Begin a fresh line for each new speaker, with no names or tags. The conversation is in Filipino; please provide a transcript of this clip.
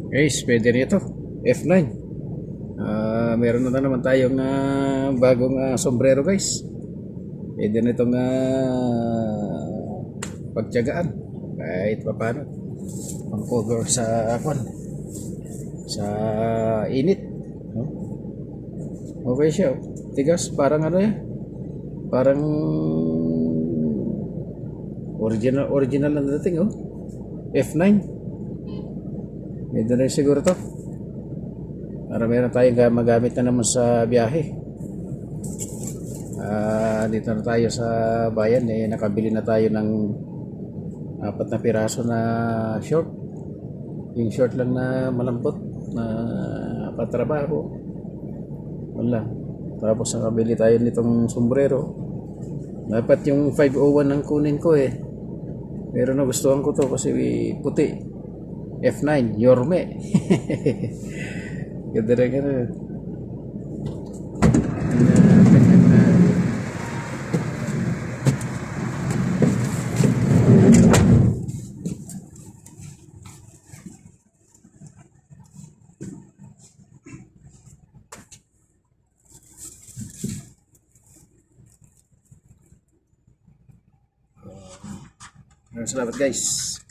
Guys, pwede nito. F9. Meron na naman tayong bagong sombrero guys. Pwede nitong pagtiyagaan. Kahit pa paano. Pang cover sa sa init. No? Okay siya. Tigas, parang ano yan. Parang original na dating oh. F9. Pwede na siguro to. Para meron tayong magamit na naman sa biyahe. Dito na tayo sa bayan. Nakabili na tayo ng 4 na piraso na short. Yung short lang na malambot na patrabaho. Wala. Tapos nakabili tayo nitong sombrero. Dapat yung 501 ang kunin ko eh. Pero nagustuhan ko to kasi puti. F9, Yorme. Ganda rin gano'n. Salamat guys.